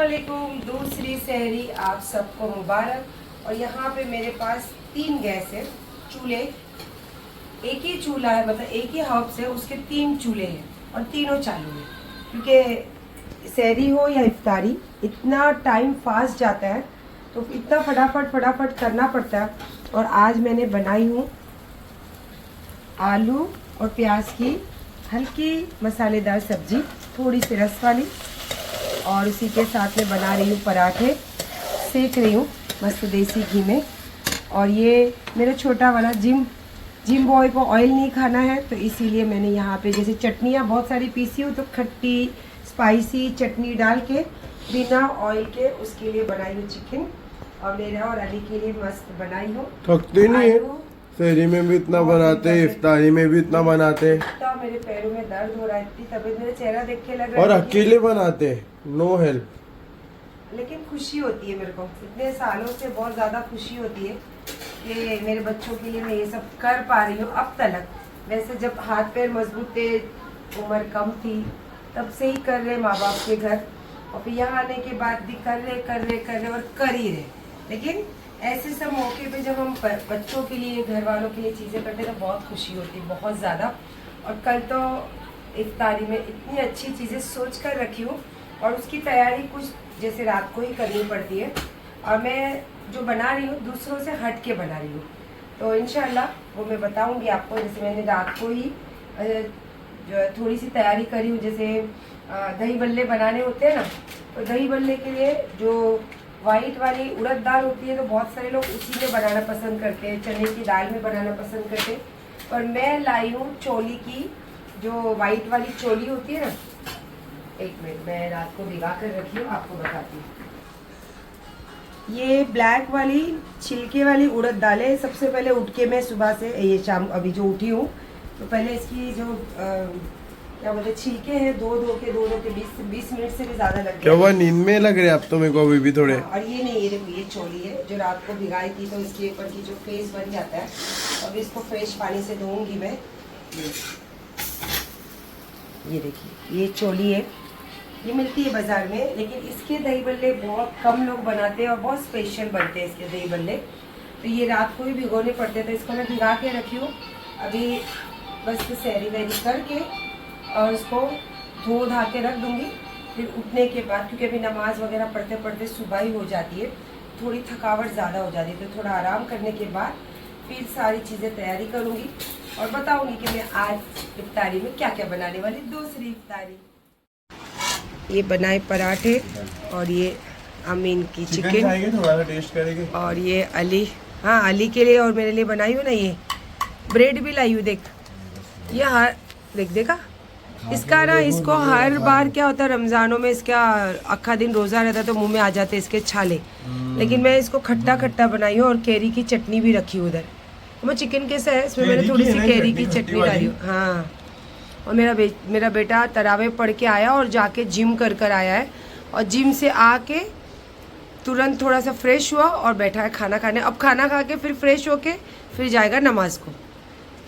अस्सलामुअलैकुम। दूसरी सहरी आप सबको मुबारक। और यहाँ पे मेरे पास 3 गैस है, चूल्हे। एक ही चूल्हा है, मतलब एक ही हब से उसके 3 चूल्हे हैं और तीनों चालू हैं। क्योंकि सहरी हो या इफ्तारी, इतना टाइम फास्ट जाता है तो इतना फटाफट करना पड़ता है। और आज मैंने बनाई हूँ आलू और प्याज की हल्की मसालेदार सब्जी, थोड़ी सी रस वाली। और इसी के साथ में बना रही हूँ पराठे, सेक रही हूँ मस्त देसी घी में। और ये मेरा छोटा वाला जिम बॉय को ऑयल नहीं खाना है, तो इसीलिए मैंने यहाँ पे जैसे चटनियाँ बहुत सारी पीसी हूँ, तो खट्टी स्पाइसी चटनी डाल के बिना ऑयल के उसके लिए बनाई हूँ चिकन। और मेरा और अली के लिए मस्त बनाई हूँ। थकते नहीं है, सहरी में भी इतना बनाते हैं, इफ्तारी में भी इतना बनाते हैं। मेरे पैरों में दर्द हो रहा है, इतनी तबीयत, मेरा चेहरा देख के लग रहा है। और अकेले बनाते हैं, नो हेल्प। लेकिन खुशी होती है मेरे को, इतने सालों से बहुत ज़्यादा खुशी होती है कि मेरे बच्चों के लिए मैं ये सब कर पा रही हूँ अब तक। वैसे जब हाथ पैर मजबूत थे, उम्र कम थी, तब से ही कर रहे माँ बाप के घर, और फिर यहाँ आने के बाद भी कर रहे और कर ही रहे। लेकिन ऐसे सब मौके पे जब हम बच्चों के लिए, घर वालों के लिए चीज़ें करते हैं तो बहुत खुशी होती है, बहुत ज़्यादा। और कल तो इफ्तारी में इतनी अच्छी चीज़ें सोच कर रखी हूँ, और उसकी तैयारी कुछ जैसे रात को ही करनी पड़ती है। और मैं जो बना रही हूँ दूसरों से हट के बना रही हूँ, तो इंशाल्लाह वो मैं बताऊँगी आपको। जैसे मैंने रात को ही जो थोड़ी सी तैयारी करी हूँ, जैसे दही बल्ले बनाने होते हैं ना, तो दही बल्ले के लिए जो वाइट वाली उड़द दाल होती है, तो बहुत सारे लोग उसी में बनाना पसंद करते हैं, चने की दाल में बनाना पसंद करते हैं। और मैं लाई हूँ चोली की, जो वाइट वाली चोली होती है ना। एक मिनट, मैं रात को भिगा कर रखी हूँ, आपको बताती हूँ। ये ब्लैक वाली छिलके वाली उड़द दाल है। सबसे पहले उठ के मैं सुबह से, ये शाम अभी जो उठी हूँ, तो पहले इसकी जो क्या बोलते छिलके हैं, दो के 20 मिनट से भी ज़्यादा लग क्या गए। हुआ, नींद में लग रहे आप तो मेरे को अभी भी थोड़े। और ये नहीं, ये देखो, ये चोली है जो रात को भिगाई थी, तो इसके ऊपर की जो फेस बन जाता है, अब इसको फ्रेश पानी से धोऊंगी मैं। ये देखिए, ये चोली है, ये मिलती है बाज़ार में, लेकिन इसके दही बल्ले बहुत कम लोग बनाते हैं और बहुत स्पेशल बनते हैं इसके दही बल्ले। तो ये रात को ही भिगोने पड़ते हैं, तो इसको मैं भिगा के रखी हूँ। अभी बस सहरी वहरी करके और उसको धो धा के रख दूँगी। फिर उठने के बाद, क्योंकि अभी नमाज़ वगैरह पढ़ते पढ़ते सुबह ही हो जाती है, थोड़ी थकावट ज़्यादा हो जाती है, तो थोड़ा आराम करने के बाद फिर सारी चीज़ें तैयारी करूँगी और बताऊँगी कि मैं आज इफ्तारी में क्या क्या बनाने वाली। दूसरी इफ्तारी, ये बनाए पराठे, और ये अमीन की चिकन, थोड़ा टेस्ट करेंगे। और ये अली, हाँ अली के लिए और मेरे लिए बनाई हूँ ना। ये ब्रेड भी लाई हूँ, देख, ये हर देखा इसका ना, इसको हर बार क्या होता है रमज़ानों में, इसका अक्खा दिन रोज़ा रहता है तो मुंह में आ जाते हैं इसके छाले। लेकिन मैं इसको खट्टा बनाई हूँ, और कैरी की चटनी भी रखी हूँ उधर। तो मैं चिकन के साथ इसमें मैंने थोड़ी सी कैरी की चटनी डाली हूँ। हाँ, और मेरा बेटा तरावे पढ़ के आया और जाके जिम कर आया है, और जिम से आके तुरंत थोड़ा सा फ्रेश हुआ और बैठा है खाना खाने। अब खाना खा के फिर फ्रेश होके फिर जाएगा नमाज को।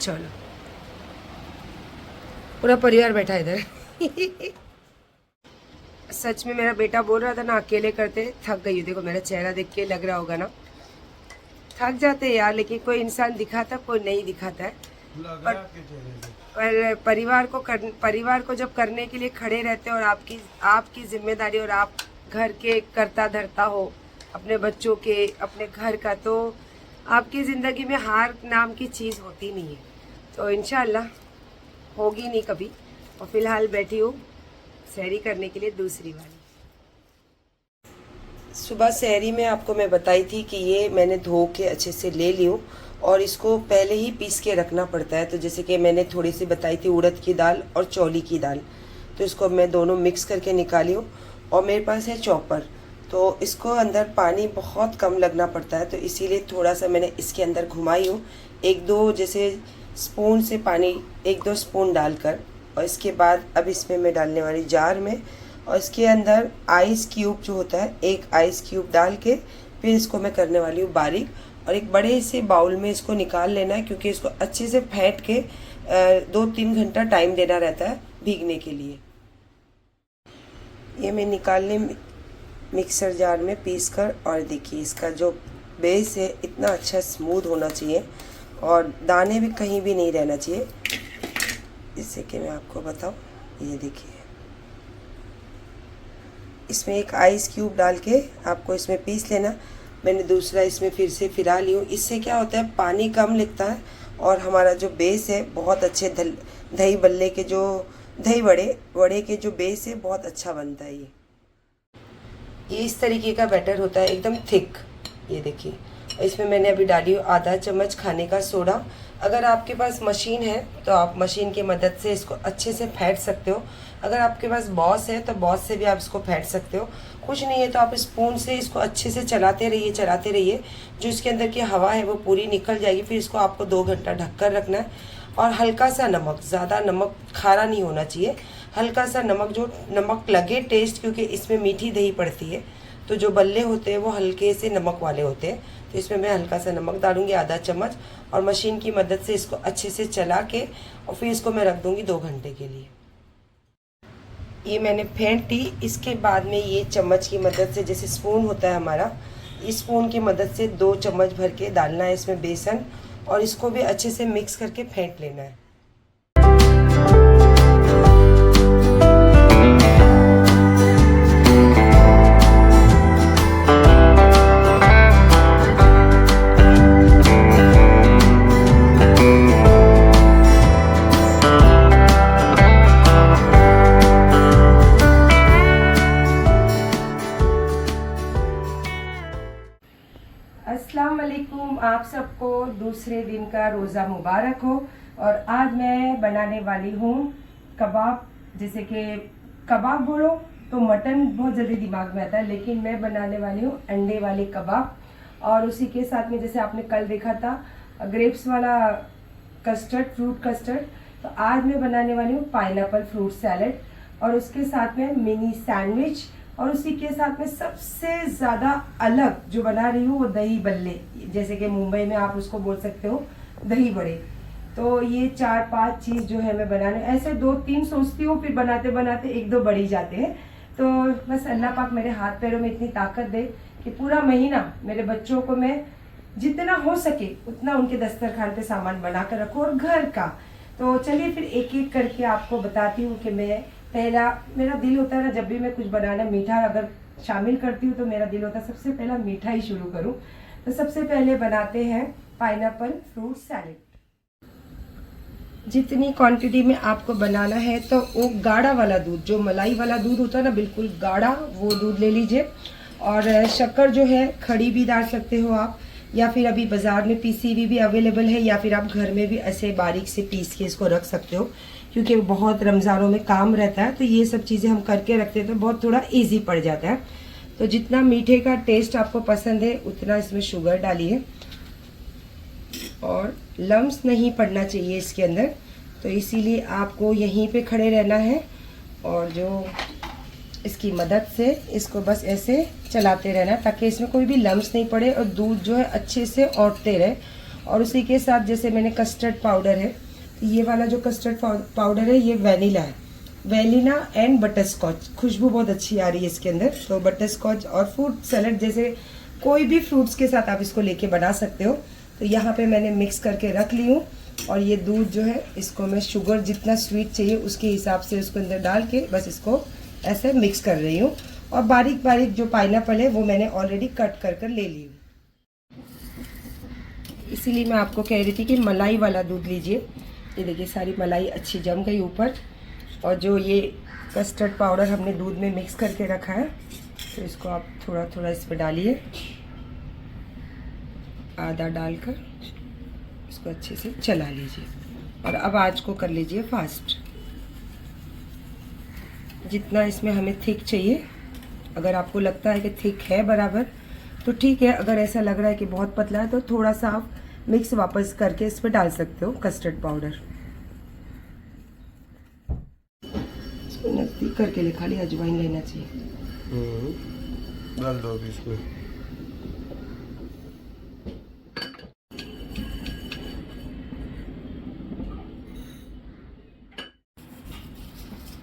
चलो, पूरा परिवार बैठा है इधर। सच में मेरा बेटा बोल रहा था ना, अकेले करते थक गई। देखो मेरा चेहरा देख के लग रहा होगा ना, थक जाते हैं यार, लेकिन कोई इंसान दिखाता, कोई नहीं दिखाता है। पर परिवार को जब करने के लिए खड़े रहते हैं, और आपकी जिम्मेदारी, और आप घर के करता धरता हो, अपने बच्चों के, अपने घर का, तो आपकी ज़िंदगी में हार नाम की चीज़ होती नहीं है। तो इंशाल्लाह होगी नहीं कभी। और फिलहाल बैठी हूँ सहरी करने के लिए दूसरी वाली। सुबह सहरी में आपको मैं बताई थी कि ये मैंने धो के अच्छे से ले ली हूँ, और इसको पहले ही पीस के रखना पड़ता है। तो जैसे कि मैंने थोड़ी सी बताई थी उड़द की दाल और चौली की दाल, तो इसको मैं दोनों मिक्स करके निकाली हूँ। और मेरे पास है चॉपर, तो इसको अंदर पानी बहुत कम लगना पड़ता है, तो इसीलिए थोड़ा सा मैंने इसके अंदर घुमाई हूँ, 1-2 जैसे स्पून से पानी, 1-2 स्पून डालकर। और इसके बाद अब इसमें मैं डालने वाली जार में, और इसके अंदर आइस क्यूब जो होता है, 1 आइस क्यूब डाल के फिर इसको मैं करने वाली हूँ बारीक। और एक बड़े से बाउल में इसको निकाल लेना है, क्योंकि इसको अच्छे से फेंट के 2-3 घंटा टाइम देना रहता है भीगने के लिए। ये मैं मिक्सर जार में पीस कर, और देखिए इसका जो बेस है इतना अच्छा स्मूथ होना चाहिए और दाने भी कहीं भी नहीं रहना चाहिए, जिससे कि मैं आपको बताऊं। ये देखिए, इसमें एक आइस क्यूब डाल के आपको इसमें पीस लेना। मैंने दूसरा इसमें फिर से फिरा ली हूँ। इससे क्या होता है, पानी कम लगता है और हमारा जो बेस है बहुत अच्छे दही बल्ले के जो दही वड़े के जो बेस है बहुत अच्छा बनता है। ये इस तरीके का बैटर होता है, एकदम थिक। ये देखिए, इसमें मैंने अभी डाली आधा चम्मच खाने का सोडा। अगर आपके पास मशीन है तो आप मशीन की मदद से इसको अच्छे से फेंट सकते हो। अगर आपके पास बॉस है तो बॉस से भी आप इसको फेंट सकते हो। कुछ नहीं है तो आप स्पून से इसको अच्छे से चलाते रहिए। जो इसके अंदर की हवा है वो पूरी निकल जाएगी। फिर इसको आपको 2 घंटा ढककर रखना है। और हल्का सा नमक, ज़्यादा नमक खारा नहीं होना चाहिए, हल्का सा नमक, जो नमक लगे टेस्ट, क्योंकि इसमें मीठी दही पड़ती है तो जो बल्ले होते हैं वो हल्के से नमक वाले होते हैं। तो इसमें मैं हल्का सा नमक डालूंगी, आधा चम्मच, और मशीन की मदद से इसको अच्छे से चला के और फिर इसको मैं रख दूंगी 2 घंटे के लिए। ये मैंने फेंट ली। इसके बाद में ये चम्मच की मदद से, जैसे स्पून होता है हमारा, इस स्पून की मदद से 2 चम्मच भर के डालना है इसमें बेसन, और इसको भी अच्छे से मिक्स करके फेंट लेना है। अस्सलाम वालेकुम, आप सबको दूसरे दिन का रोज़ा मुबारक हो। और आज मैं बनाने वाली हूँ कबाब। जैसे कि कबाब बोलो तो मटन बहुत जल्दी दिमाग में आता है, लेकिन मैं बनाने वाली हूँ अंडे वाले कबाब। और उसी के साथ में, जैसे आपने कल देखा था ग्रेप्स वाला कस्टर्ड, फ्रूट कस्टर्ड, तो आज मैं बनाने वाली हूँ पाइनएप्पल फ्रूट सैलेड, और उसके साथ में मिनी सैंडविच, और उसी के साथ में सबसे ज़्यादा अलग जो बना रही हूँ वो दही बल्ले, जैसे कि मुंबई में आप उसको बोल सकते हो दही बड़े। तो ये 4-5 चीज़ जो है मैं बनाने, ऐसे 2-3 सोचती हूँ, फिर बनाते बनाते 1-2 बढ़ ही जाते हैं। तो बस अल्लाह पाक मेरे हाथ पैरों में इतनी ताकत दे कि पूरा महीना मेरे बच्चों को मैं जितना हो सके उतना उनके दस्तरखान पे सामान बना कर रखूँ, और घर का। तो चलिए फिर एक एक करके आपको बताती हूँ कि मैं पहला, मेरा दिल होता है ना, जब भी मैं कुछ बनाना मीठा अगर शामिल करती हूँ तो मेरा दिल होता है सबसे पहला मीठा ही शुरू करूँ। तो सबसे पहले बनाते हैं पाइनएप्पल फ्रूट सैलेड। जितनी क्वांटिटी में आपको बनाना है तो वो गाढ़ा वाला दूध, जो मलाई वाला दूध होता है ना, बिल्कुल गाढ़ा, वो दूध ले लीजिए। और शक्कर जो है खड़ी भी डाल सकते हो आप, या फिर अभी बाज़ार में पीसी हुई भी अवेलेबल है, या फिर आप घर में भी ऐसे बारीक से पीस के इसको रख सकते हो, क्योंकि बहुत रमज़ानों में काम रहता है तो ये सब चीज़ें हम करके रखते हैं तो बहुत थोड़ा इजी पड़ जाता है। तो जितना मीठे का टेस्ट आपको पसंद है उतना इसमें शुगर डालिए, और लम्स नहीं पड़ना चाहिए इसके अंदर, तो इसीलिए आपको यहीं पे खड़े रहना है और जो इसकी मदद से इसको बस ऐसे चलाते रहना ताकि इसमें कोई भी लम्स नहीं पड़े और दूध जो है अच्छे से औंटते रहे। और उसी के साथ जैसे मैंने कस्टर्ड पाउडर है, ये वाला जो कस्टर्ड पाउडर है ये वैनिला है, वैनिला एंड बटर स्कॉच, खुशबू बहुत अच्छी आ रही है इसके अंदर। तो बटर स्कॉच और फ्रूट सैलेड, जैसे कोई भी फ्रूट्स के साथ आप इसको लेके बना सकते हो। तो यहाँ पे मैंने मिक्स करके रख ली हूँ, और ये दूध जो है इसको मैं शुगर जितना स्वीट चाहिए उसके हिसाब से उसको अंदर डाल के बस इसको ऐसे मिक्स कर रही हूँ। और बारीक बारीक जो पाइनएप्पल है वो मैंने ऑलरेडी कट कर ले ली हूँ, इसीलिए मैं आपको कह रही थी कि मलाई वाला दूध लीजिए। ये देखिए सारी मलाई अच्छी जम गई ऊपर, और जो ये कस्टर्ड पाउडर हमने दूध में मिक्स करके रखा है तो इसको आप थोड़ा थोड़ा इसमें डालिए, आधा डालकर इसको अच्छे से चला लीजिए। और अब आँच को कर लीजिए फास्ट, जितना इसमें हमें थिक चाहिए। अगर आपको लगता है कि थिक है बराबर तो ठीक है, अगर ऐसा लग रहा है कि बहुत पतला है तो थोड़ा सा आप मिक्स वापस करके इस पर डाल सकते हो कस्टर्ड पाउडर। इसको नज़दीक करके ले, खाली अजवाइन लेना चाहिए। डाल दो अभी इसमें।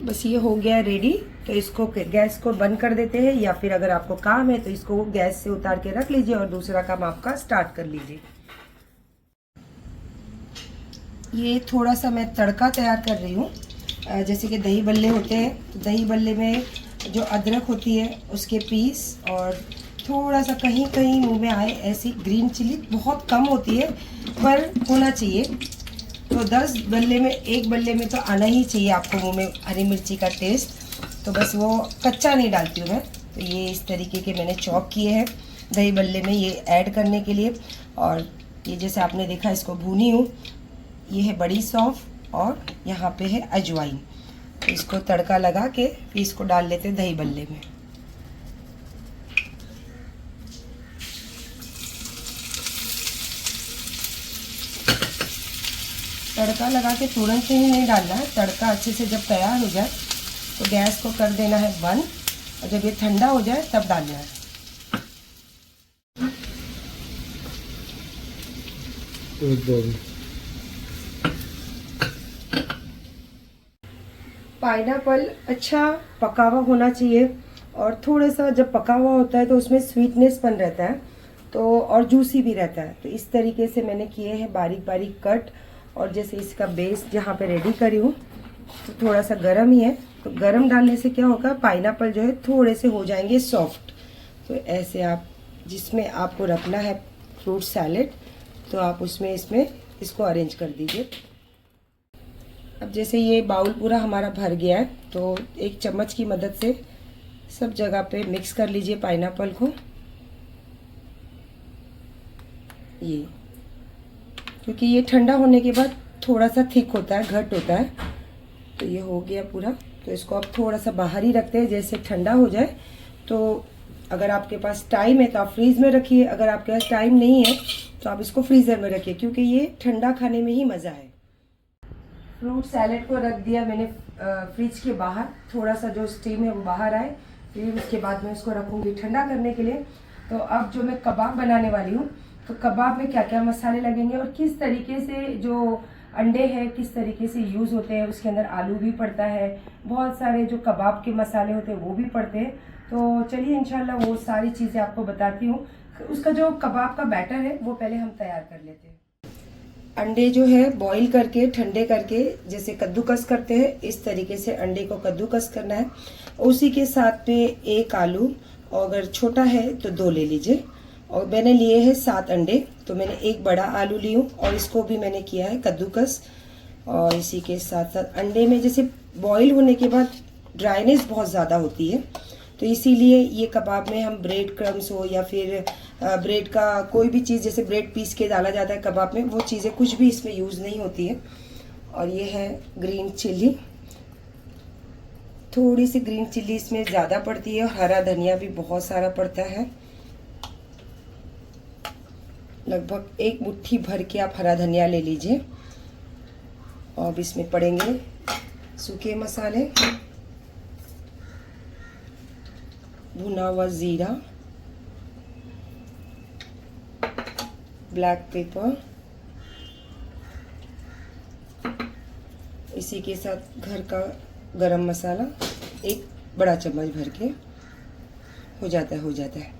बस ये हो गया रेडी। तो इसको गैस को बंद कर देते हैं, या फिर अगर आपको काम है तो इसको गैस से उतार के रख लीजिए और दूसरा काम आपका स्टार्ट कर लीजिए। ये थोड़ा सा मैं तड़का तैयार कर रही हूँ। जैसे कि दही बल्ले होते हैं, तो दही बल्ले में जो अदरक होती है उसके पीस और थोड़ा सा कहीं कहीं मुंह में आए ऐसी ग्रीन चिली, बहुत कम होती है पर होना चाहिए। तो 10 बल्ले में 1 बल्ले में तो आना ही चाहिए आपको मुंह में हरी मिर्ची का टेस्ट। तो बस वो कच्चा नहीं डालती हूँ मैं। तो ये इस तरीके के मैंने चॉप किए हैं दही बल्ले में ये ऐड करने के लिए। और ये जैसे आपने देखा इसको भूनी हूँ। ये है बड़ी सौंफ और यहाँ पे है अजवाइन। तो इसको तड़का लगा के फिर इसको डाल लेते हैं दही बल्ले में। तड़का लगा के तुरंत ही नहीं डालना है। तड़का अच्छे से जब तैयार हो जाए तो गैस को कर देना है बंद, और जब ये ठंडा हो जाए तब डालना है। पाइनएप्पल अच्छा पका हुआ होना चाहिए, और थोड़ा सा जब पका हुआ होता है तो उसमें स्वीटनेस बन रहता है, तो और जूसी भी रहता है। तो इस तरीके से मैंने किए हैं बारीक बारीक कट। और जैसे इसका बेस जहाँ पे रेडी करी हूँ तो थोड़ा सा गरम ही है, तो गरम डालने से क्या होगा, पाइनएप्पल जो है थोड़े से हो जाएंगे सॉफ्ट। तो ऐसे आप जिसमें आपको रखना है फ्रूट सैलेड, तो आप उसमें इसको अरेंज कर दीजिए। अब जैसे ये बाउल पूरा हमारा भर गया है, तो एक चम्मच की मदद से सब जगह पे मिक्स कर लीजिए पाइनएप्पल को। ये क्योंकि ये ठंडा होने के बाद थोड़ा सा थिक होता है, घट होता है। तो ये हो गया पूरा। तो इसको आप थोड़ा सा बाहर ही रखते हैं, जैसे ठंडा हो जाए। तो अगर आपके पास टाइम है तो आप फ्रीज में रखिए, अगर आपके पास टाइम नहीं है तो आप इसको फ्रीज़र में रखिए, क्योंकि ये ठंडा खाने में ही मज़ा है। फ्रूट सैलेड को रख दिया मैंने फ्रिज के बाहर, थोड़ा सा जो स्टीम है वो बाहर आए, फिर उसके बाद मैं इसको रखूँगी ठंडा करने के लिए। तो अब जो मैं कबाब बनाने वाली हूँ, तो कबाब में क्या क्या मसाले लगेंगे और किस तरीके से जो अंडे हैं किस तरीके से यूज़ होते हैं, उसके अंदर आलू भी पड़ता है, बहुत सारे जो कबाब के मसाले होते हैं वो भी पड़ते हैं। तो चलिए इंशाल्लाह वो सारी चीज़ें आपको बताती हूँ। उसका जो कबाब का बैटर है वो पहले हम तैयार कर लेते हैं। अंडे जो है बॉईल करके ठंडे करके जैसे कद्दूकस करते हैं, इस तरीके से अंडे को कद्दूकस करना है। उसी के साथ में 1 आलू, और अगर छोटा है तो 2 ले लीजिए। और मैंने लिए हैं 7 अंडे, तो मैंने 1 बड़ा आलू ली हूँ और इसको भी मैंने किया है कद्दूकस। और इसी के साथ साथ अंडे में जैसे बॉईल होने के बाद ड्राइनेस बहुत ज़्यादा होती है, तो इसीलिए ये कबाब में हम ब्रेड क्रम्स हो या फिर ब्रेड का कोई भी चीज़ जैसे ब्रेड पीस के डाला जाता है कबाब में, वो चीज़ें कुछ भी इसमें यूज़ नहीं होती है। और ये है ग्रीन चिल्ली, थोड़ी सी ग्रीन चिल्ली इसमें ज़्यादा पड़ती है, और हरा धनिया भी बहुत सारा पड़ता है। लगभग 1 मुट्ठी भर के आप हरा धनिया ले लीजिए। और इसमें पड़ेंगे सूखे मसाले, भुना हुआ जीरा, ब्लैक पेपर, इसी के साथ घर का गरम मसाला 1 बड़ा चम्मच भर के हो जाता है।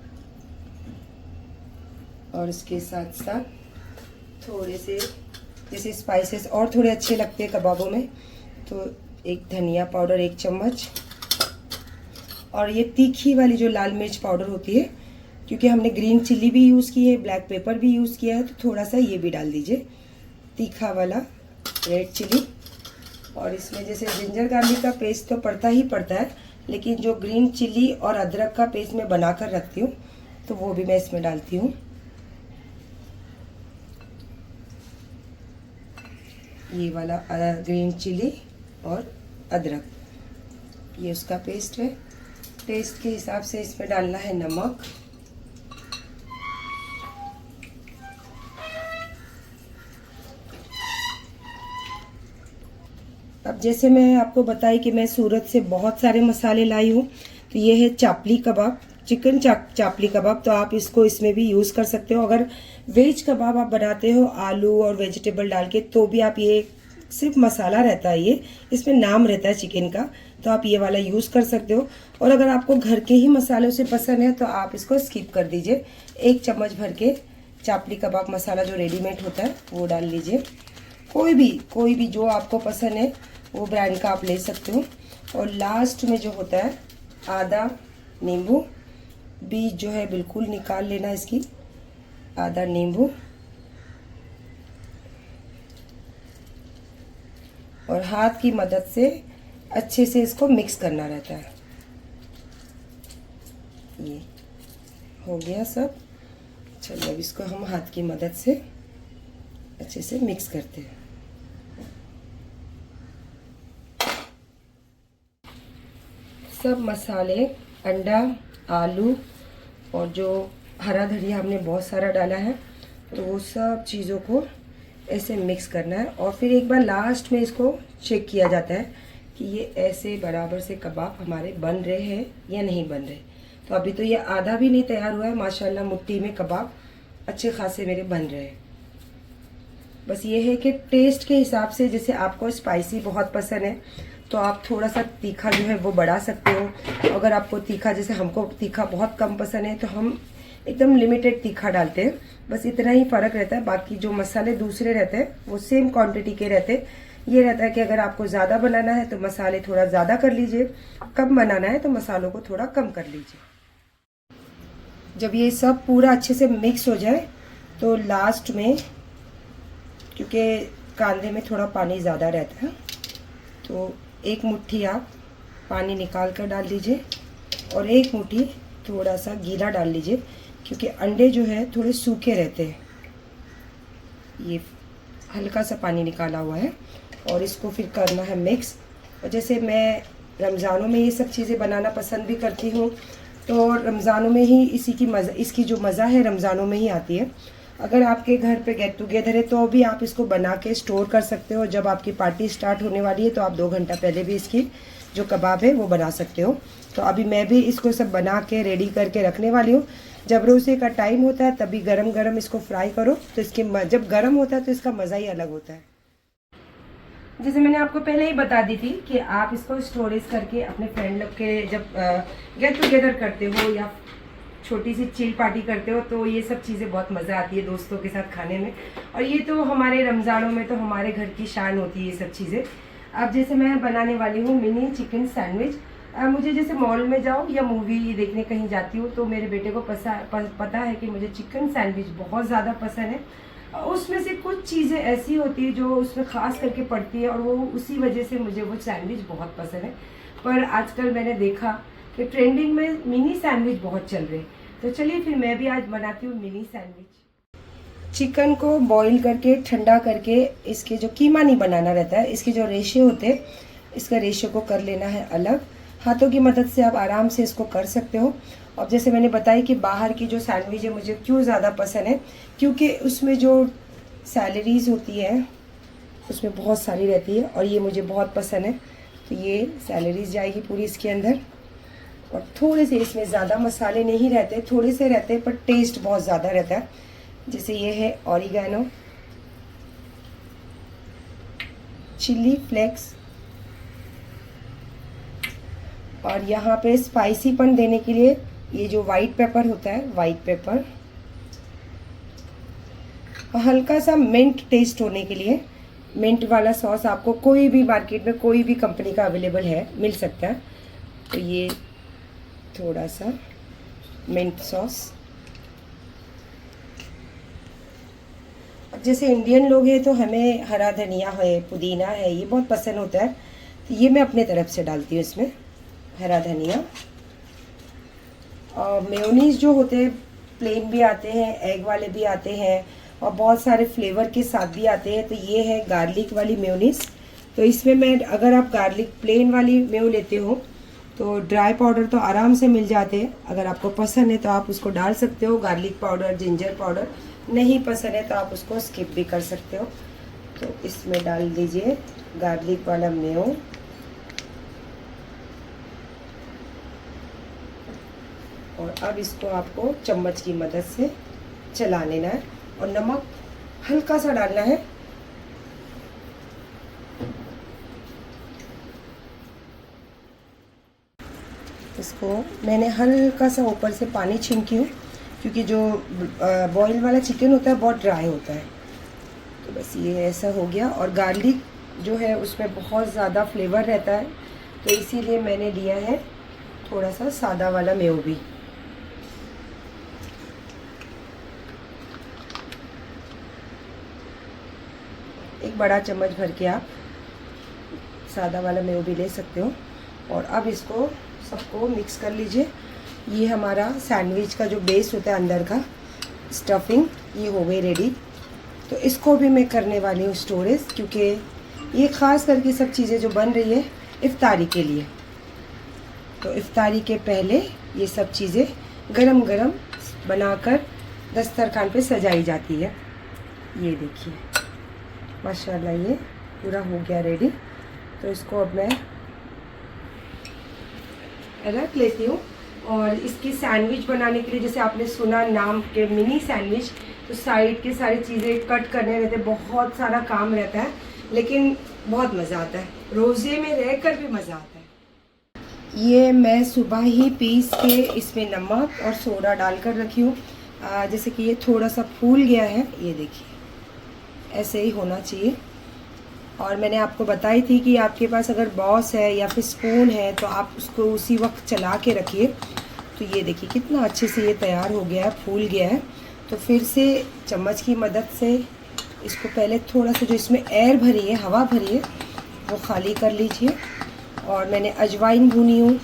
और इसके साथ साथ थोड़े से जैसे स्पाइसेस और थोड़े अच्छे लगते हैं कबाबों में, तो 1 धनिया पाउडर 1 चम्मच, और ये तीखी वाली जो लाल मिर्च पाउडर होती है, क्योंकि हमने ग्रीन चिल्ली भी यूज़ की है, ब्लैक पेपर भी यूज़ किया है, तो थोड़ा सा ये भी डाल दीजिए, तीखा वाला रेड चिल्ली। और इसमें जैसे जिंजर गार्लिक का पेस्ट तो पड़ता ही पड़ता है, लेकिन जो ग्रीन चिल्ली और अदरक का पेस्ट मैं बना कर रखती हूँ, तो वो भी मैं इसमें डालती हूँ। ये वाला ग्रीन चिली और अदरक, ये उसका पेस्ट है। टेस्ट के हिसाब से इसमें डालना है नमक, अब जैसे मैं आपको बताई कि मैं सूरत से बहुत सारे मसाले लाई हूँ, तो ये है चापली कबाब, चिकन चापली कबाब, तो आप इसको इसमें भी यूज़ कर सकते हो। अगर वेज कबाब आप बनाते हो आलू और वेजिटेबल डाल के, तो भी आप ये सिर्फ मसाला रहता है, ये इसमें नाम रहता है चिकन का, तो आप ये वाला यूज़ कर सकते हो। और अगर आपको घर के ही मसालों से पसंद है तो आप इसको स्किप कर दीजिए। 1 चम्मच भर के चापली कबाब मसाला जो रेडीमेड होता है वो डाल लीजिए। कोई भी जो आपको पसंद है वो ब्रांड का आप ले सकते हो। और लास्ट में जो होता है आधा नींबू, बीज जो है बिल्कुल निकाल लेना इसकी, आधा नींबू, और हाथ की मदद से अच्छे से इसको मिक्स करना रहता है। ये हो गया सब। चलिए अब इसको हम हाथ की मदद से अच्छे से मिक्स करते हैं। सब मसाले, अंडा, आलू और जो हरा धनिया हमने बहुत सारा डाला है, तो वो सब चीज़ों को ऐसे मिक्स करना है। और फिर एक बार लास्ट में इसको चेक किया जाता है कि ये ऐसे बराबर से कबाब हमारे बन रहे हैं या नहीं बन रहे। तो अभी तो ये आधा भी नहीं तैयार हुआ है, माशाल्लाह मुट्ठी में कबाब अच्छे खासे मेरे बन रहे हैं। बस ये है कि टेस्ट के हिसाब से, जैसे आपको स्पाइसी बहुत पसंद है तो आप थोड़ा सा तीखा जो है वो बढ़ा सकते हो। अगर आपको तीखा, जैसे हमको तीखा बहुत कम पसंद है तो हम एकदम लिमिटेड तीखा डालते हैं, बस इतना ही फ़र्क रहता है। बाकी जो मसाले दूसरे रहते हैं वो सेम क्वांटिटी के रहते हैं। ये रहता है कि अगर आपको ज़्यादा बनाना है तो मसाले थोड़ा ज़्यादा कर लीजिए, कम बनाना है तो मसालों को थोड़ा कम कर लीजिए। जब ये सब पूरा अच्छे से मिक्स हो जाए तो लास्ट में, क्योंकि कांदे में थोड़ा पानी ज़्यादा रहता है, तो 1 मुट्ठी आप पानी निकाल कर डाल दीजिए और 1 मुट्ठी थोड़ा सा गीला डाल लीजिए, क्योंकि अंडे जो है थोड़े सूखे रहते हैं। ये हल्का सा पानी निकाला हुआ है और इसको फिर करना है मिक्स। और जैसे मैं रमज़ानों में ये सब चीज़ें बनाना पसंद भी करती हूँ, तो रमज़ानों में ही इसकी जो मज़ा है रमज़ानों में ही आती है। अगर आपके घर पे गेट टुगेदर है तो भी आप इसको बना के स्टोर कर सकते हो। जब आपकी पार्टी स्टार्ट होने वाली है तो आप 2 घंटा पहले भी इसकी जो कबाब है वो बना सकते हो। तो अभी मैं भी इसको सब बना के रेडी करके रखने वाली हूँ। जब रोज़े का टाइम होता है तभी गरम गरम इसको फ्राई करो, तो जब गरम होता है तो इसका मज़ा ही अलग होता है। जैसे मैंने आपको पहले ही बता दी थी कि आप इसको स्टोरेज करके अपने फ्रेंड लोग के जब गेट टुगेदर करते हो या छोटी सी चिल पार्टी करते हो तो ये सब चीज़ें बहुत मज़ा आती है दोस्तों के साथ खाने में। और ये तो हमारे रमज़ानों में तो हमारे घर की शान होती है ये सब चीज़ें। अब जैसे मैं बनाने वाली हूँ मिनी चिकन सैंडविच। मुझे जैसे मॉल में जाओ या मूवी देखने कहीं जाती हूँ तो मेरे बेटे को पता है कि मुझे चिकन सैंडविच बहुत ज़्यादा पसंद है। उसमें से कुछ चीज़ें ऐसी होती है जो उसमें ख़ास करके पड़ती है और वो उसी वजह से मुझे वो सैंडविच बहुत पसंद है। पर आजकल मैंने देखा कि ट्रेंडिंग में मिनी सैंडविच बहुत चल रहे हैं, तो चलिए फिर मैं भी आज बनाती हूँ मिनी सैंडविच। चिकन को बॉईल करके ठंडा करके इसके जो कीमा नहीं बनाना रहता है, इसके जो रेशे होते हैं, इसका रेशे को कर लेना है अलग। हाथों की मदद से आप आराम से इसको कर सकते हो। और जैसे मैंने बताया कि बाहर की जो सैंडविच है मुझे क्यों ज़्यादा पसंद है, क्योंकि उसमें जो सैलरीज होती है उसमें बहुत सारी रहती है और ये मुझे बहुत पसंद है। तो ये सैलरीज जाएगी पूरी इसके अंदर। और थोड़े से इसमें ज़्यादा मसाले नहीं रहते, थोड़े से रहते हैं, पर टेस्ट बहुत ज़्यादा रहता है। जैसे ये है ऑरिगेनो, चिली फ्लेक्स, और यहाँ पे स्पाइसीपन देने के लिए ये जो वाइट पेपर होता है, वाइट पेपर, और हल्का सा मिंट टेस्ट होने के लिए मिंट वाला सॉस आपको कोई भी मार्केट में कोई भी कंपनी का अवेलेबल है, मिल सकता है। तो ये थोड़ा सा मिंट सॉस। जैसे इंडियन लोग हैं तो हमें हरा धनिया है, पुदीना है, ये बहुत पसंद होता है, तो ये मैं अपने तरफ से डालती हूँ इसमें हरा धनिया। और मेयोनीज जो होते हैं प्लेन भी आते हैं, एग वाले भी आते हैं और बहुत सारे फ्लेवर के साथ भी आते हैं। तो ये है गार्लिक वाली मेयोनीज। तो इसमें मैं, अगर आप गार्लिक प्लेन वाली मेयो लेते हो तो ड्राई पाउडर तो आराम से मिल जाते हैं। अगर आपको पसंद है तो आप उसको डाल सकते हो, गार्लिक पाउडर, जिंजर पाउडर। नहीं पसंद है तो आप उसको स्किप भी कर सकते हो। तो इसमें डाल दीजिए गार्लिक वाला मेयो। और अब इसको आपको चम्मच की मदद से चला लेना है और नमक हल्का सा डालना है। इसको मैंने हल्का सा ऊपर से पानी छिड़की हूँ, क्योंकि जो बॉयल वाला चिकन होता है बहुत ड्राई होता है। तो बस ये ऐसा हो गया। और गार्लिक जो है उसमें बहुत ज़्यादा फ्लेवर रहता है, तो इसीलिए मैंने लिया है थोड़ा सा सादा वाला मेयो भी। एक बड़ा चम्मच भर के आप सादा वाला मेयो भी ले सकते हो। और अब इसको सबको मिक्स कर लीजिए। ये हमारा सैंडविच का जो बेस होता है अंदर का स्टफिंग, ये हो गई रेडी। तो इसको भी मैं करने वाली हूँ स्टोरेज, क्योंकि ये ख़ास करके सब चीज़ें जो बन रही है इफ्तारी के लिए। तो इफ्तारी के पहले ये सब चीज़ें गरम गरम बनाकर दस्तरखान पे सजाई जाती है। ये देखिए माशाल्लाह ये पूरा हो गया रेडी। तो इसको अब मैं रख लेती हूँ। और इसकी सैंडविच बनाने के लिए, जैसे आपने सुना नाम के मिनी सैंडविच, तो साइड के सारी चीज़ें कट करने रहते, बहुत सारा काम रहता है, लेकिन बहुत मज़ा आता है। रोज़े में रहकर भी मज़ा आता है। ये मैं सुबह ही पीस के इसमें नमक और सोडा डालकर रखी हूँ। जैसे कि ये थोड़ा सा फूल गया है, ये देखिए ऐसे ही होना चाहिए। और मैंने आपको बताई थी कि आपके पास अगर बॉस है या फिर स्पून है तो आप उसको उसी वक्त चला के रखिए। तो ये देखिए कितना अच्छे से ये तैयार हो गया है, फूल गया है। तो फिर से चम्मच की मदद से इसको पहले थोड़ा सा जो इसमें एयर भरी है, हवा भरी है, वो खाली कर लीजिए। और मैंने अजवाइन भूनी हूँ,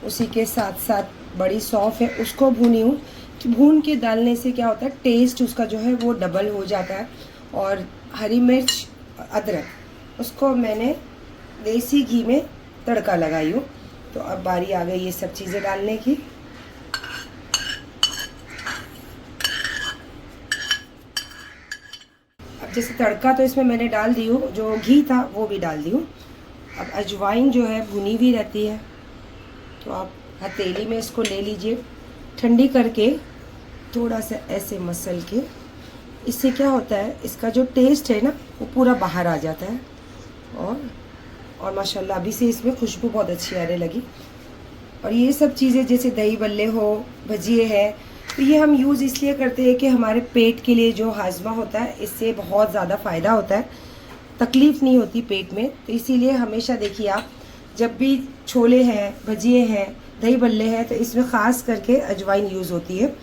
उसी के साथ साथ बड़ी सौंफ है उसको भूनी हूँ। कि भून के डालने से क्या होता है, टेस्ट उसका जो है वो डबल हो जाता है। और हरी मिर्च, अदरक, उसको मैंने देसी घी में तड़का लगाई हूँ। तो अब बारी आ गई ये सब चीज़ें डालने की। अब जैसे तड़का तो इसमें मैंने डाल दी हूँ, जो घी था वो भी डाल दी हूँ। अब अजवाइन जो है भुनी हुई रहती है, तो आप हथेली में इसको ले लीजिए, ठंडी करके थोड़ा सा ऐसे मसल के। इससे क्या होता है, इसका जो टेस्ट है ना वो पूरा बाहर आ जाता है। और माशाल्लाह अभी से इसमें खुशबू बहुत अच्छी आने लगी। और ये सब चीज़ें जैसे दही बल्ले हो, भजिए है, तो ये हम यूज़ इसलिए करते हैं कि हमारे पेट के लिए जो हाजमा होता है इससे बहुत ज़्यादा फ़ायदा होता है, तकलीफ़ नहीं होती पेट में। तो इसीलिए हमेशा देखिए आप जब भी छोले हैं, भजिए हैं, दही बल्ले हैं, तो इसमें ख़ास करके अजवाइन यूज़ होती है।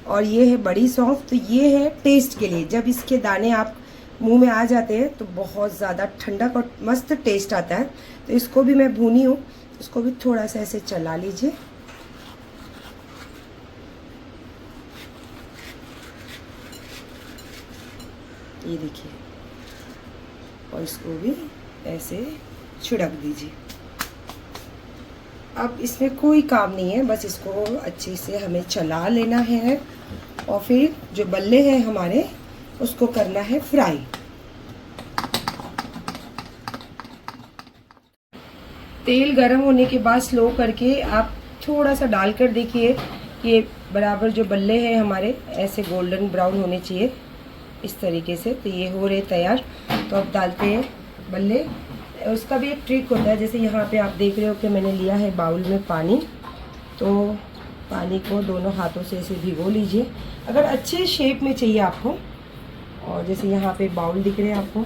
और ये है बड़ी सौंफ, तो ये है टेस्ट के लिए। जब इसके दाने आप मुंह में आ जाते हैं तो बहुत ज़्यादा ठंडक और मस्त टेस्ट आता है। तो इसको भी मैं भूनी हूँ, इसको भी थोड़ा सा ऐसे चला लीजिए। ये देखिए, और इसको भी ऐसे छिड़क दीजिए। अब इसमें कोई काम नहीं है, बस इसको अच्छे से हमें चला लेना है। और फिर जो बल्ले हैं हमारे, उसको करना है फ्राई। तेल गरम होने के बाद स्लो करके आप थोड़ा सा डालकर देखिए कि बराबर जो बल्ले हैं हमारे ऐसे गोल्डन ब्राउन होने चाहिए, इस तरीके से। तो ये हो रहे तैयार। तो अब डालते हैं बल्ले। उसका भी एक ट्रिक होता है, जैसे यहाँ पे आप देख रहे हो कि मैंने लिया है बाउल में पानी। तो पानी को दोनों हाथों से ऐसे भिगो लीजिए, अगर अच्छे शेप में चाहिए आपको। और जैसे यहाँ पे बाउल दिख रहे हैं आपको,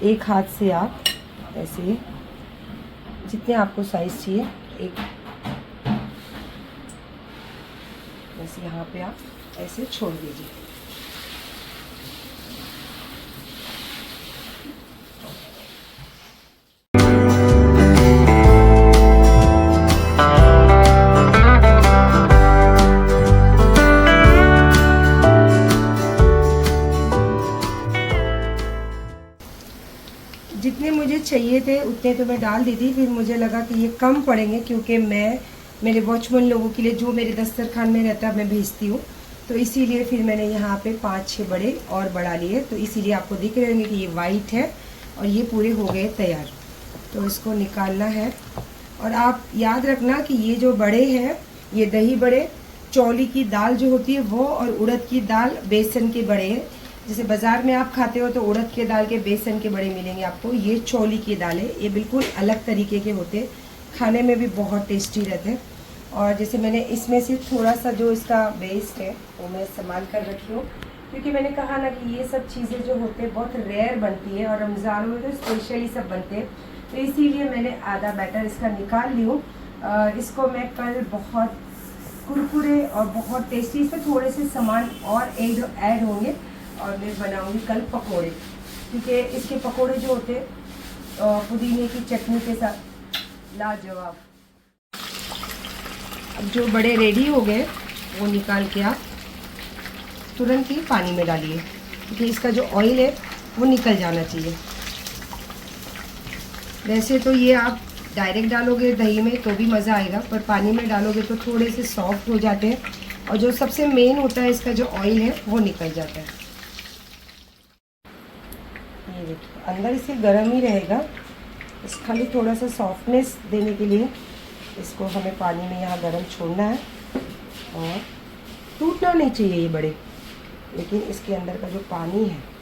एक हाथ से आप ऐसे जितने आपको साइज़ चाहिए, एक ऐसे यहाँ पे आप ऐसे छोड़ दीजिए। जितने मुझे चाहिए थे उतने तो मैं डाल दी थी। फिर मुझे लगा कि ये कम पड़ेंगे, क्योंकि मैं मेरे वॉचमैन लोगों के लिए जो मेरे दस्तरखान में रहता है मैं भेजती हूँ। तो इसीलिए फिर मैंने यहाँ पे 5-6 बड़े और बढ़ा लिए। तो इसीलिए आपको दिख रहे होंगे कि ये वाइट है और ये पूरे हो गए तैयार। तो इसको निकालना है। और आप याद रखना कि ये जो बड़े हैं, ये दही बड़े, चौली की दाल जो होती है वो, और उड़द की दाल, बेसन के बड़े हैं। जैसे बाज़ार में आप खाते हो तो उड़द के दाल के, बेसन के बड़े मिलेंगे आपको। ये चौली की दाल है, ये बिल्कुल अलग तरीके के होते हैं, खाने में भी बहुत टेस्टी रहते हैं। और जैसे मैंने इसमें से थोड़ा सा जो इसका वेस्ट है वो मैं संभाल कर रखी हूँ, क्योंकि मैंने कहा ना कि ये सब चीज़ें जो होते हैं बहुत रेयर बनती है और रमज़ान में तो स्पेशली सब बनते हैं, तो इसीलिए मैंने आधा बैटर इसका निकाल ली हूँ। इसको मैं कल बहुत कुरकुरे और बहुत टेस्टी, इसमें थोड़े से सामान और ऐड होंगे और मैं बनाऊँगी कल पकोड़े, क्योंकि इसके पकोड़े जो होते हैं पुदीने की चटनी के साथ लाजवाब। अब जो बड़े रेडी हो गए वो निकाल के आप तुरंत ही पानी में डालिए, क्योंकि इसका जो ऑयल है वो निकल जाना चाहिए। वैसे तो ये आप डायरेक्ट डालोगे दही में तो भी मज़ा आएगा, पर पानी में डालोगे तो थोड़े से सॉफ्ट हो जाते हैं और जो सबसे मेन होता है इसका जो ऑयल है वो निकल जाता है। ये देखिए अंदर इसे गर्म ही रहेगा, इस खाली थोड़ा सा सॉफ्टनेस देने के लिए इसको हमें पानी में यहाँ गर्म छोड़ना है। और टूटना नहीं चाहिए ये बड़े, लेकिन इसके अंदर का जो पानी है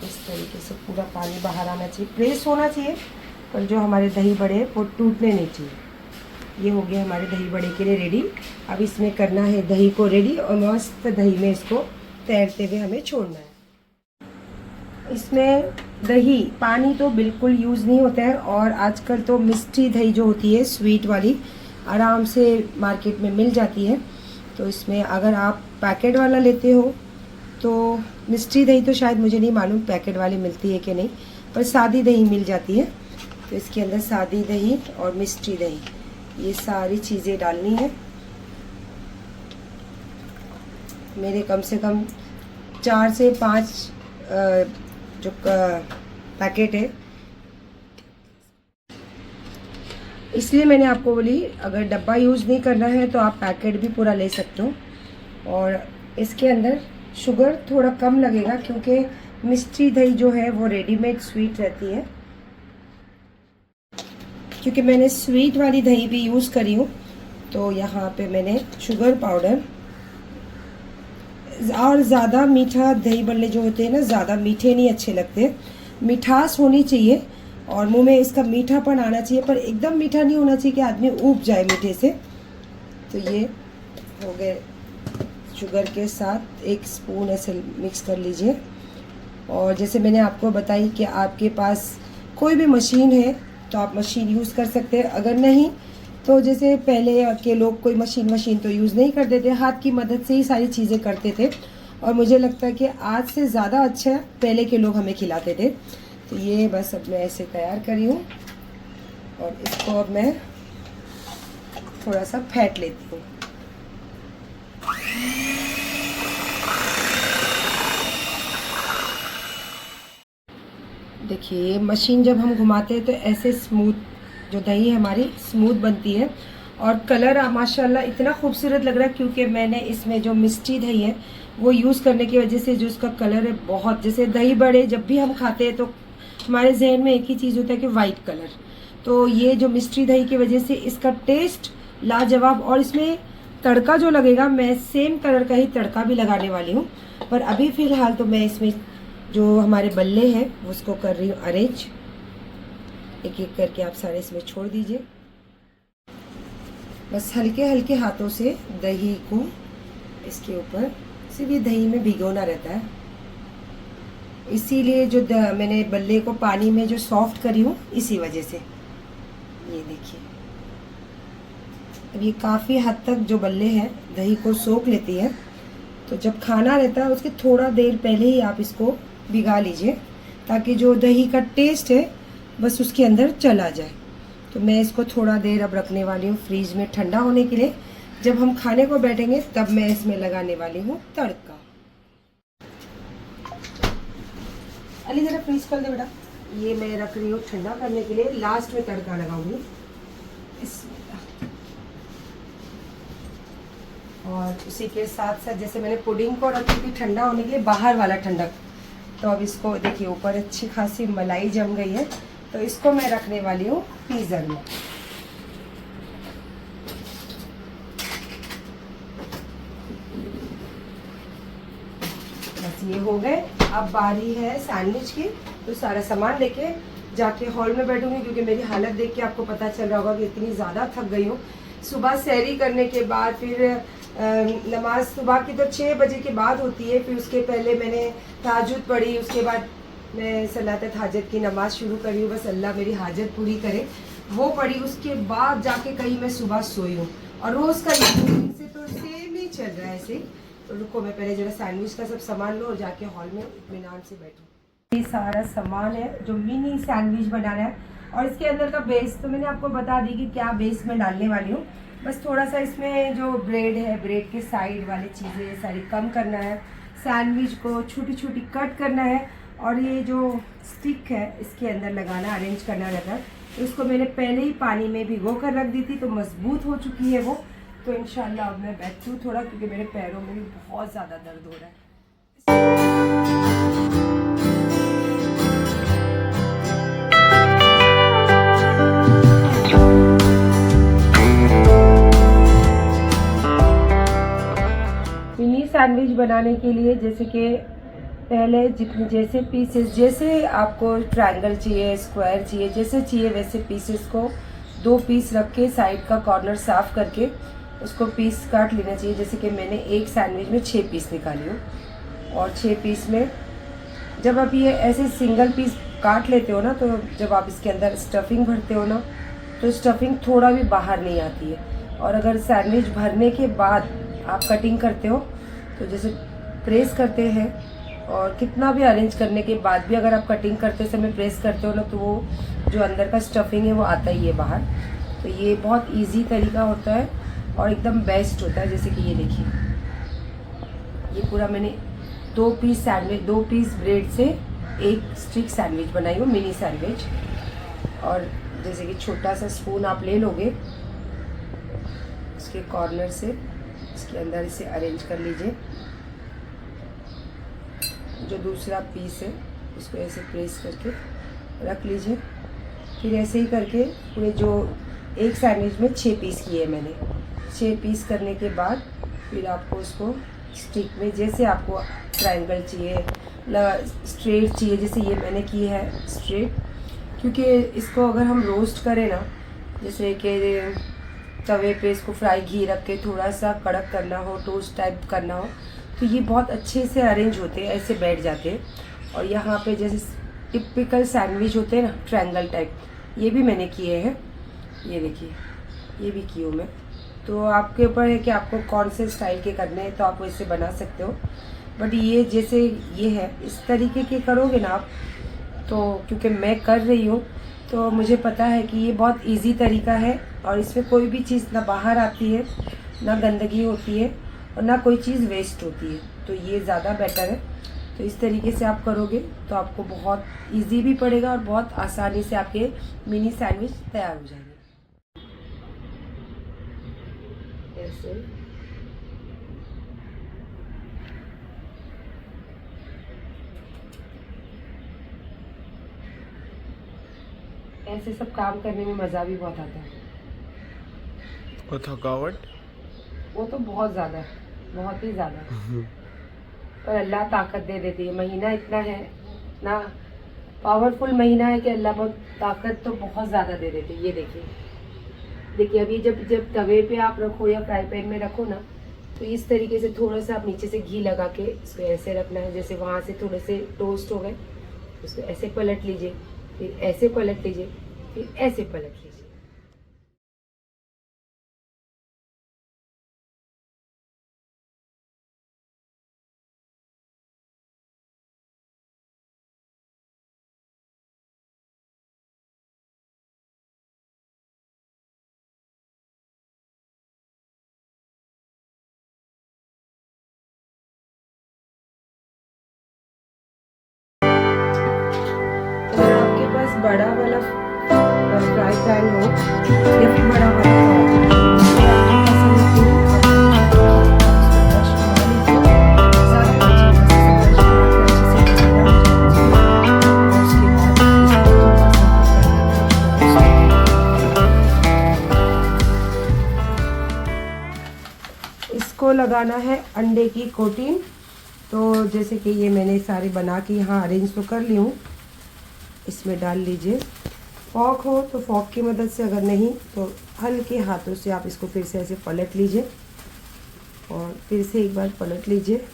इस तरीके से पूरा पानी बाहर आना चाहिए, प्रेस होना चाहिए, पर जो हमारे दही बड़े वो टूटने नहीं चाहिए। ये हो गया हमारे दही बड़े के लिए रेडी। अब इसमें करना है दही को रेडी और मस्त दही में इसको तैरते हुए हमें छोड़ना है। इसमें दही पानी तो बिल्कुल यूज़ नहीं होता है, और आजकल तो मिष्टी दही जो होती है स्वीट वाली आराम से मार्केट में मिल जाती है। तो इसमें अगर आप पैकेट वाला लेते हो तो मिष्टी दही तो शायद मुझे नहीं मालूम पैकेट वाली मिलती है कि नहीं, पर सादी दही मिल जाती है। तो इसके अंदर सादी दही और मिष्टी दही ये सारी चीज़ें डालनी है। मेरे कम से कम 4 से 5 जो पैकेट है, इसलिए मैंने आपको बोली अगर डब्बा यूज़ नहीं करना है तो आप पैकेट भी पूरा ले सकते हो। और इसके अंदर शुगर थोड़ा कम लगेगा, क्योंकि मिष्टी दही जो है वो रेडीमेड स्वीट रहती है। क्योंकि मैंने स्वीट वाली दही भी यूज़ करी हूँ, तो यहाँ पे मैंने शुगर पाउडर, और ज़्यादा मीठा दही बल्ले जो होते हैं ना ज़्यादा मीठे नहीं अच्छे लगते, मिठास होनी चाहिए और मुंह में इसका मीठापन आना चाहिए, पर एकदम मीठा नहीं होना चाहिए कि आदमी ऊब जाए मीठे से। तो ये हो गए शुगर के साथ 1 स्पून ऐसे मिक्स कर लीजिए। और जैसे मैंने आपको बताई कि आपके पास कोई भी मशीन है तो आप मशीन यूज़ कर सकते हैं, अगर नहीं तो जैसे पहले के लोग कोई मशीन तो यूज़ नहीं करते थे, हाथ की मदद से ही सारी चीज़ें करते थे। और मुझे लगता है कि आज से ज़्यादा अच्छा पहले के लोग हमें खिलाते थे। तो ये बस अब मैं ऐसे तैयार करी हूँ और इसको अब मैं थोड़ा सा फेंट लेती हूँ। देखिए मशीन जब हम घुमाते हैं तो ऐसे स्मूथ जो दही है हमारी स्मूथ बनती है, और कलर माशाल्लाह इतना खूबसूरत लग रहा है, क्योंकि मैंने इसमें जो मिष्टी दही है वो यूज़ करने की वजह से जो इसका कलर है बहुत, जैसे दही बड़े जब भी हम खाते हैं तो हमारे जहन में एक ही चीज़ होता है कि वाइट कलर, तो ये जो मिष्टी दही की वजह से इसका टेस्ट लाजवाब। और इसमें तड़का जो लगेगा मैं सेम कलर का ही तड़का भी लगाने वाली हूँ, पर अभी फ़िलहाल तो मैं इसमें जो हमारे बल्ले हैं उसको कर रही हूँ अरेंज। एक एक करके आप सारे इसमें छोड़ दीजिए। बस हल्के हल्के हाथों से दही को इसके ऊपर, सिर्फ ये दही में भिगोना रहता है, इसीलिए जो मैंने बल्ले को पानी में जो सॉफ्ट करी हूँ इसी वजह से। ये देखिए अब ये काफ़ी हद तक जो बल्ले हैं दही को सोख लेती है, तो जब खाना रहता है उसके थोड़ा देर पहले ही आप इसको भिगा लीजिए, ताकि जो दही का टेस्ट है बस उसके अंदर चला जाए। तो मैं इसको थोड़ा देर अब रखने वाली हूँ फ्रीज में ठंडा होने के लिए। जब हम खाने को बैठेंगे तब मैं इसमें लगाने वाली हूँ तड़का। अली ज़रा फ्रीज खोल दे बेटा। ये मैं रख रही हूँ ठंडा करने के लिए, लास्ट में तड़का लगाऊंगी इसमें। और उसी के साथ साथ जैसे मैंने पुडिंग को रखी थी ठंडा होने के लिए बाहर वाला ठंडक, तो अब इसको देखिए ऊपर अच्छी खासी मलाई जम गई है, तो इसको मैं रखने वाली हूँ फ्रीज़र में। बस ये हो गए। अब बारी है सैंडविच की, तो सारा सामान लेके जाके हॉल में बैठूंगी, क्योंकि मेरी हालत देख के आपको पता चल रहा होगा कि इतनी ज़्यादा थक गई हूँ। सुबह सहरी करने के बाद फिर नमाज सुबह की तो 6 बजे के बाद होती है, फिर उसके पहले मैंने तहज्जुद पढ़ी, उसके बाद मैं सलात हाजत की नमाज़ शुरू करी हूँ, बस अल्लाह मेरी हाजत पूरी करे, वो पढ़ी। उसके बाद जाके कहीं मैं सुबह सोई हूँ, और रोज़ का दिन से तो सेम ही चल रहा है ऐसे। तो रुको, मैं पहले जरा सैंडविच का सब सामान लूँ और जाके हॉल में इत्मीनान से बैठूँ। ये सारा सामान है जो मिनी सैंडविच बनाना है, और इसके अंदर का बेस तो मैंने आपको बता दी कि क्या बेस में डालने वाली हूँ। बस थोड़ा सा इसमें जो ब्रेड है, ब्रेड के साइड वाली चीज़ें सारी कम करना है, सैंडविच को छोटी छोटी कट करना है, और ये जो स्टिक है इसके अंदर लगाना, अरेंज करना रहता है। तो इसको मैंने पहले ही पानी में भिगो कर रख दी थी, तो मजबूत हो चुकी है वो। तो इंशाल्लाह अब मैं बैठती हूँ थोड़ा, क्योंकि मेरे पैरों में भी बहुत ज़्यादा दर्द हो रहा है। मिनी सैंडविच बनाने के लिए जैसे कि पहले जितने जैसे पीसेस, जैसे आपको ट्रायंगल चाहिए, स्क्वायर चाहिए, जैसे चाहिए वैसे पीसेस को 2 पीस रख के साइड का कॉर्नर साफ करके उसको पीस काट लेना चाहिए। जैसे कि मैंने एक सैंडविच में 6 पीस निकाली हूँ, और 6 पीस में जब आप ये ऐसे सिंगल पीस काट लेते हो ना, तो जब आप इसके अंदर स्टफिंग भरते हो ना, तो स्टफिंग थोड़ा भी बाहर नहीं आती है। और अगर सैंडविच भरने के बाद आप कटिंग करते हो, तो जैसे प्रेस करते हैं, और कितना भी अरेंज करने के बाद भी अगर आप कटिंग करते समय प्रेस करते हो ना, तो वो जो अंदर का स्टफिंग है वो आता ही है बाहर। तो ये बहुत इजी तरीका होता है और एकदम बेस्ट होता है। जैसे कि ये देखिए, ये पूरा मैंने 2 पीस सैंडविच, 2 पीस ब्रेड से एक स्टिक सैंडविच बनाई हूँ, मिनी सैंडविच। और जैसे कि छोटा सा स्पून आप ले लोगे, इसके कॉर्नर से इसके अंदर इसे अरेंज कर लीजिए। जो दूसरा पीस है उसको ऐसे प्रेस करके रख लीजिए। फिर ऐसे ही करके पूरे जो एक सैंडविच में 6 पीस किए मैंने, 6 पीस करने के बाद फिर आपको उसको स्टिक में, जैसे आपको ट्रायंगल चाहिए, स्ट्रेट चाहिए, जैसे ये मैंने की है स्ट्रेट, क्योंकि इसको अगर हम रोस्ट करें ना, जैसे कि तवे पे इसको फ्राई घी रख के थोड़ा सा कड़क करना हो, टोस्ट टाइप करना हो, तो ये बहुत अच्छे से अरेंज होते हैं, ऐसे बैठ जाते हैं। और यहाँ पे जैसे टिपिकल सैंडविच होते हैं ना, ट्रायंगल टाइप, ये भी मैंने किए हैं। ये देखिए, ये भी की हूँ मैं। तो आपके ऊपर है कि आपको कौन से स्टाइल के करने हैं, तो आप वैसे बना सकते हो। बट ये जैसे ये है, इस तरीके के करोगे ना आप, तो क्योंकि मैं कर रही हूँ तो मुझे पता है कि ये बहुत इजी तरीका है, और इसमें कोई भी चीज़ ना बाहर आती है, ना गंदगी होती है, और ना कोई चीज़ वेस्ट होती है। तो ये ज़्यादा बेटर है। तो इस तरीके से आप करोगे तो आपको बहुत इजी भी पड़ेगा, और बहुत आसानी से आपके मिनी सैंडविच तैयार हो जाएंगे। ऐसे सब काम करने में मज़ा भी बहुत आता है। और थकावट? वो तो बहुत ज़्यादा है, बहुत ही ज़्यादा। पर अल्लाह ताकत दे देती है। महीना इतना है ना, पावरफुल महीना है कि अल्लाह बहुत ताकत तो बहुत ज़्यादा दे देती है। ये देखिए, देखिए अभी जब तवे पे आप रखो या फ्राई पैन में रखो ना, तो इस तरीके से थोड़ा सा आप नीचे से घी लगा के इसको ऐसे रखना है। जैसे वहाँ से थोड़े से टोस्ट हो गए, उसको ऐसे पलट लीजिए, फिर ऐसे पलट लीजिए, फिर ऐसे पलट लीजिए। अगर आपके पास बड़ा वाला फ्राई पैन हो या फिर बड़ा वाला इसको लगाना है अंडे की कोटिंग। तो जैसे कि ये मैंने सारे बना के यहाँ अरेंज तो कर ली हूँ। इसमें डाल लीजिए। फॉक हो तो फॉक की मदद से, अगर नहीं तो हल्के हाथों से आप इसको फिर से ऐसे पलट लीजिए और फिर से एक बार पलट लीजिए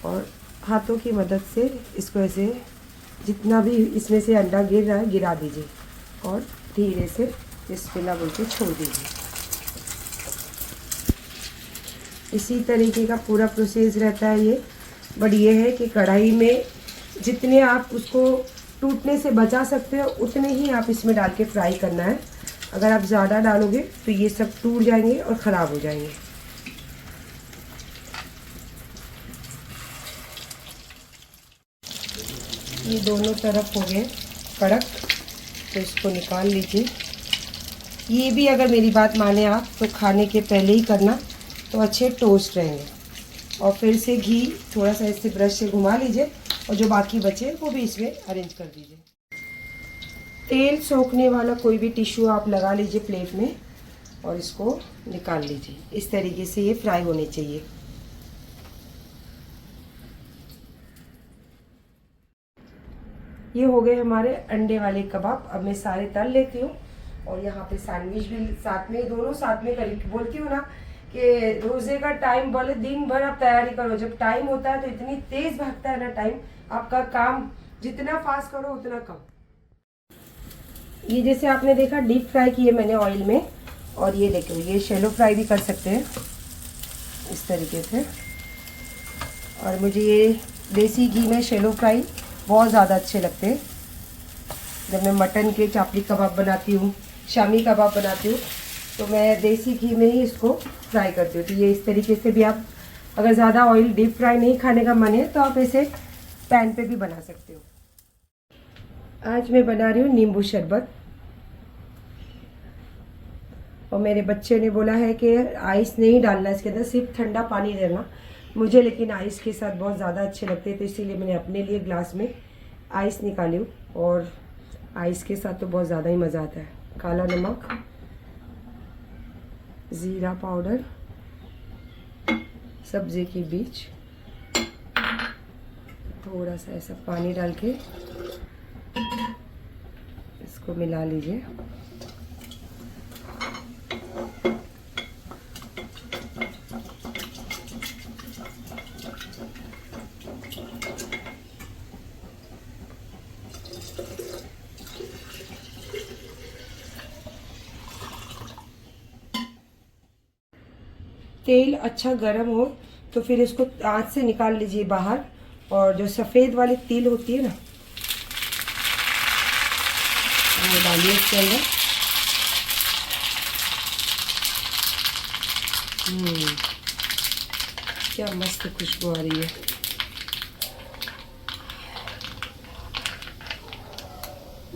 और हाथों की मदद से इसको ऐसे जितना भी इसमें से अंडा गिर रहा है गिरा दीजिए और धीरे से बिस्मिल्लाह बोल के छोड़ दीजिए। इसी तरीके का पूरा प्रोसेस रहता है ये। बट ये है कि कढ़ाई में जितने आप उसको टूटने से बचा सकते हो उतने ही आप इसमें डाल के फ्राई करना है। अगर आप ज़्यादा डालोगे तो ये सब टूट जाएंगे और ख़राब हो जाएंगे। ये दोनों तरफ हो गए कड़क, तो इसको निकाल लीजिए। ये भी अगर मेरी बात माने आप तो खाने के पहले ही करना तो अच्छे टोस्ट रहेंगे। और फिर से घी थोड़ा सा इससे ब्रश से घुमा लीजिए और जो बाकी बचे वो भी इसमें अरेंज कर दीजिए। तेल सोखने वाला कोई भी टिश्यू आप लगा लीजिए प्लेट में और इसको निकाल लीजिए। इस तरीके से ये फ्राई होने चाहिए। ये हो गए हमारे अंडे वाले कबाब। अब मैं सारे तल लेती हूँ और यहाँ पे सैंडविच भी साथ में, दोनों साथ में करी। बोलती हूँ ना कि रोजे का टाइम बोले दिन भर आप तैयारी करो, जब टाइम होता है तो इतनी तेज भागता है ना टाइम, आपका काम जितना फास्ट करो उतना कम। ये जैसे आपने देखा डीप फ्राई किए मैंने ऑयल में, और ये देखो ये शैलो फ्राई भी कर सकते हैं इस तरीके से। और मुझे ये देसी घी में शैलो फ्राई बहुत ज़्यादा अच्छे लगते हैं। जब मैं मटन के चापड़ी कबाब बनाती हूँ, शामी कबाब बनाती हूँ, तो मैं देसी घी में ही इसको फ्राई करती हूँ। तो ये इस तरीके से भी आप, अगर ज़्यादा ऑयल डीप फ्राई नहीं खाने का मन है तो आप इसे पैन पे भी बना सकते हो। आज मैं बना रही हूँ नींबू शरबत, और मेरे बच्चे ने बोला है कि आइस नहीं डालना इसके अंदर, सिर्फ ठंडा पानी देना। मुझे लेकिन आइस के साथ बहुत ज़्यादा अच्छे लगते हैं, तो इसीलिए मैंने अपने लिए ग्लास में आइस निकाली हूँ। और आइस के साथ तो बहुत ज़्यादा ही मज़ा आता है। काला नमक, ज़ीरा पाउडर, सब्जी की बीज, थोड़ा सा ऐसा पानी डाल के इसको मिला लीजिए। तेल अच्छा गर्म हो तो फिर इसको आँच से निकाल लीजिए बाहर, और जो सफ़ेद वाली तिल होती है ना वो डालिए इसके अंदर। क्या मस्त खुशबू आ रही है।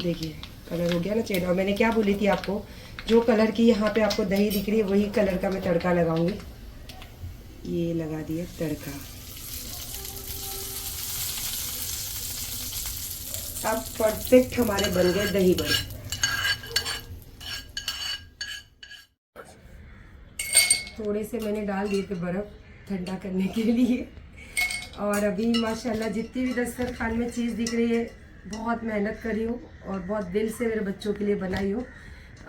देखिए कलर हो गया ना चेहरा। और मैंने क्या बोली थी आपको, जो कलर की यहाँ पे आपको दही दिख रही है वही कलर का मैं तड़का लगाऊंगी। ये लगा दिया तड़का। अब परफेक्ट हमारे बन गए दही बड़े। थोड़े से मैंने डाल दिए थे बर्फ़ ठंडा करने के लिए। और अभी माशाल्लाह जितनी भी दस्तरखान में चीज़ दिख रही है, बहुत मेहनत करी हूँ और बहुत दिल से मेरे बच्चों के लिए बनाई हूँ।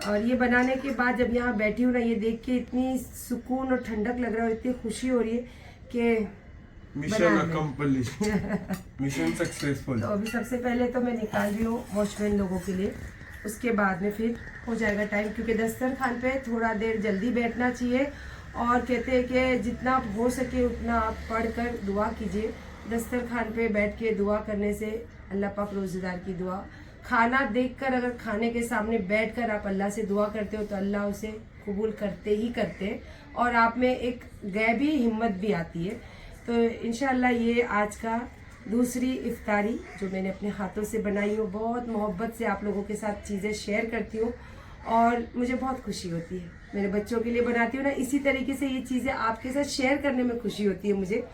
और ये बनाने के बाद जब यहाँ बैठी हूँ ना, ये देख के इतनी सुकून और ठंडक लग रहा है, इतनी खुशी हो रही है कि मिशन अकम्प्लिश्ड, मिशन सक्सेसफुल। तो अभी सबसे पहले तो मैं निकाल रही हूँ वॉचमैन लोगों के लिए, उसके बाद में फिर हो जाएगा टाइम, क्योंकि दस्तरखान पे थोड़ा देर जल्दी बैठना चाहिए। और कहते हैं कि जितना हो सके उतना आप पढ़कर दुआ कीजिए। दस्तरखान पे बैठ के दुआ करने से अल्लाह पाक रोज़ेदार की दुआ, खाना देखकर अगर खाने के सामने बैठकर आप अल्लाह से दुआ करते हो तो अल्लाह उसे कबूल करते ही करते, और आप में एक गैबी हिम्मत भी आती है। तो इंशाल्लाह ये आज का दूसरी इफ्तारी जो मैंने अपने हाथों से बनाई हो, बहुत मोहब्बत से आप लोगों के साथ चीज़ें शेयर करती हूँ और मुझे बहुत खुशी होती है। मेरे बच्चों के लिए बनाती हूँ ना, इसी तरीके से ये चीज़ें आपके साथ शेयर करने में खुशी होती है मुझे।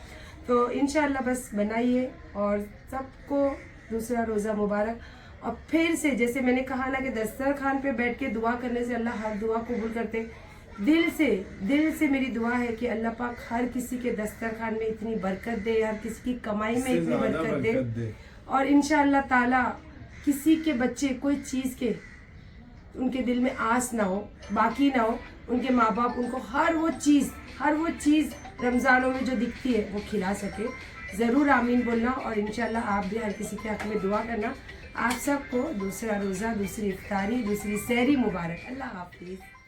तो इंशाल्लाह बस बनाइए और सबको दूसरा रोज़ा मुबारक। और फिर से जैसे मैंने कहा ना कि दस्तरखान पे बैठ के दुआ करने से अल्लाह हर दुआ कबूल करते। दिल से मेरी दुआ है कि अल्लाह पाक हर किसी के दस्तरखान में इतनी बरकत दे, हर किसी की कमाई में इतनी बरकत दे, और इंशाअल्लाह ताला किसी के बच्चे कोई चीज़ के उनके दिल में आस ना हो, बाकी ना हो, उनके माँ बाप उनको हर वो चीज़ रमज़ानों में जो दिखती है वो खिला सके। ज़रूर आमीन बोलना और इंशाल्लाह आप भी हर किसी के हक़ में दुआ करना। आप सबको दूसरा रोज़ा, दूसरी इफ्तारी, दूसरी सहरी मुबारक। अल्लाह हाफिज़।